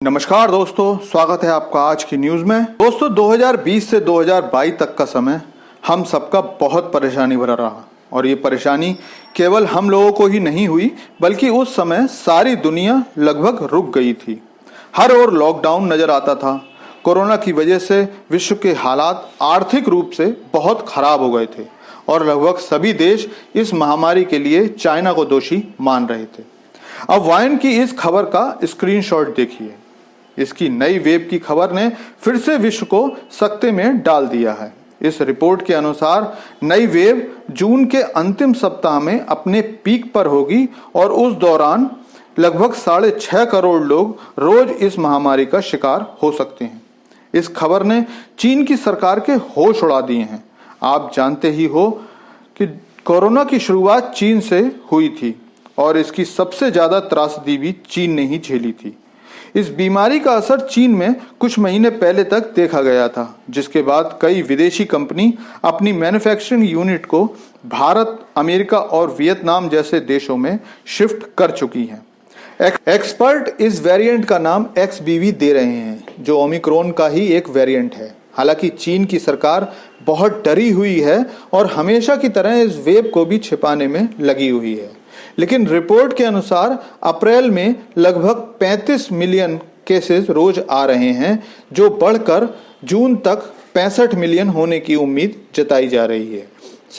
नमस्कार दोस्तों, स्वागत है आपका आज की न्यूज में। दोस्तों 2020 से 2022 तक का समय हम सबका बहुत परेशानी भरा रहा और ये परेशानी केवल हम लोगों को ही नहीं हुई बल्कि उस समय सारी दुनिया लगभग रुक गई थी। हर ओर लॉकडाउन नजर आता था। कोरोना की वजह से विश्व के हालात आर्थिक रूप से बहुत खराब हो गए थे और लगभग सभी देश इस महामारी के लिए चाइना को दोषी मान रहे थे। अब वाइन की इस खबर का स्क्रीनशॉट देखिए। इसकी नई वेव की खबर ने फिर से विश्व को सकते में डाल दिया है। इस रिपोर्ट के अनुसार नई वेव जून के अंतिम सप्ताह में अपने पीक पर होगी और उस दौरान लगभग 6.5 करोड़ लोग रोज इस महामारी का शिकार हो सकते हैं। इस खबर ने चीन की सरकार के होश उड़ा दिए हैं। आप जानते ही हो कि कोरोना की शुरुआत चीन से हुई थी और इसकी सबसे ज्यादा त्रासदी भी चीन ने ही झेली थी। इस बीमारी का असर चीन में कुछ महीने पहले तक देखा गया था, जिसके बाद कई विदेशी कंपनी अपनी मैन्युफैक्चरिंग यूनिट को भारत, अमेरिका और वियतनाम जैसे देशों में शिफ्ट कर चुकी हैं। एक्सपर्ट इस वेरिएंट का नाम XBB दे रहे हैं, जो ओमिक्रॉन का ही एक वेरिएंट है। हालांकि चीन की सरकार बहुत डरी हुई है और हमेशा की तरह इस वेव को भी छिपाने में लगी हुई है। लेकिन रिपोर्ट के अनुसार अप्रैल में लगभग 35 मिलियन केसेस रोज आ रहे हैं, जो बढ़कर जून तक 65 मिलियन होने की उम्मीद जताई जा रही है।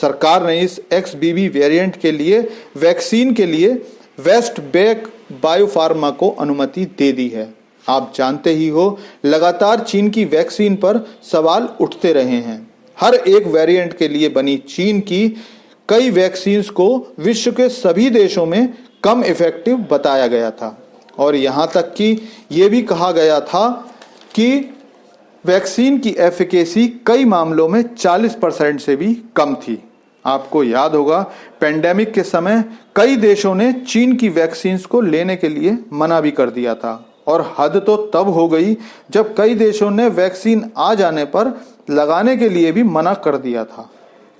सरकार ने इस XBB वेरिएंट के लिए वैक्सीन के लिए वेस्टबैक बायोफार्मा को अनुमति दे दी है। आप जानते ही हो, लगातार चीन की वैक्सीन पर सवाल उठते रहे हैं। हर एक वेरिएंट के लिए बनी चीन की कई वैक्सीन्स को विश्व के सभी देशों में कम इफेक्टिव बताया गया था और यहां तक कि यह भी कहा गया था कि वैक्सीन की एफिकेसी कई मामलों में 40% से भी कम थी। आपको याद होगा, पेंडेमिक के समय कई देशों ने चीन की वैक्सीन्स को लेने के लिए मना भी कर दिया था और हद तो तब हो गई जब कई देशों ने वैक्सीन आ जाने पर लगाने के लिए भी मना कर दिया था।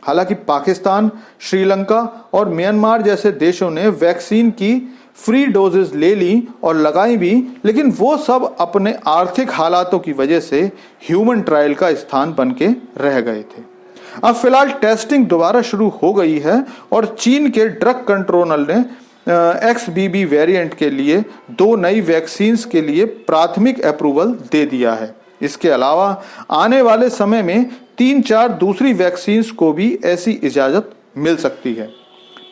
हालांकि पाकिस्तान, श्रीलंका और म्यांमार जैसे देशों ने वैक्सीन की फ्री डोजेस ले ली और लगाई भी, लेकिन वो सब अपने आर्थिक हालातों की वजह से ह्यूमन ट्रायल का स्थान बन के रह गए थे। अब फिलहाल टेस्टिंग दोबारा शुरू हो गई है और चीन के ड्रग कंट्रोलर ने XBB वेरिएंट के लिए 2 नई वैक्सीन्स के लिए प्राथमिक अप्रूवल दे दिया है। इसके अलावा आने वाले समय में 3-4 दूसरी वैक्सीन्स को भी ऐसी इजाजत मिल सकती है।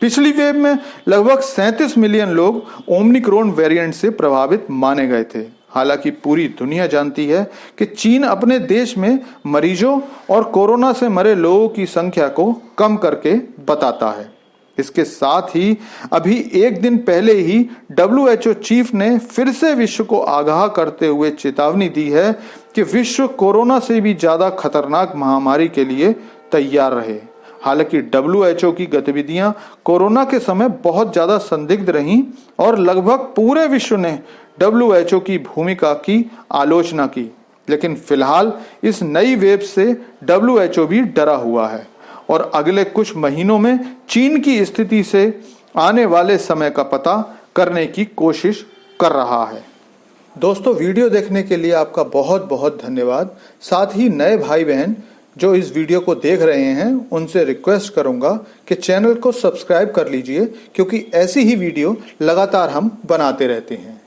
पिछली वेव में लगभग 37 मिलियन लोग ओमिक्रॉन वेरिएंट से प्रभावित माने गए थे। हालांकि पूरी दुनिया जानती है कि चीन अपने देश में मरीजों और कोरोना से मरे लोगों की संख्या को कम करके बताता है। इसके साथ ही अभी एक दिन पहले ही WHO चीफ ने फिर से विश्व को आगाह करते हुए चेतावनी दी है कि विश्व कोरोना से भी ज्यादा खतरनाक महामारी के लिए तैयार रहे। हालांकि WHO की गतिविधियां कोरोना के समय बहुत ज्यादा संदिग्ध रहीं और लगभग पूरे विश्व ने WHO की भूमिका की आलोचना की, लेकिन फिलहाल इस नई वेव से WHO भी डरा हुआ है और अगले कुछ महीनों में चीन की स्थिति से आने वाले समय का पता करने की कोशिश कर रहा है। दोस्तों, वीडियो देखने के लिए आपका बहुत बहुत धन्यवाद। साथ ही नए भाई बहन जो इस वीडियो को देख रहे हैं, उनसे रिक्वेस्ट करूंगा कि चैनल को सब्सक्राइब कर लीजिए, क्योंकि ऐसी ही वीडियो लगातार हम बनाते रहते हैं।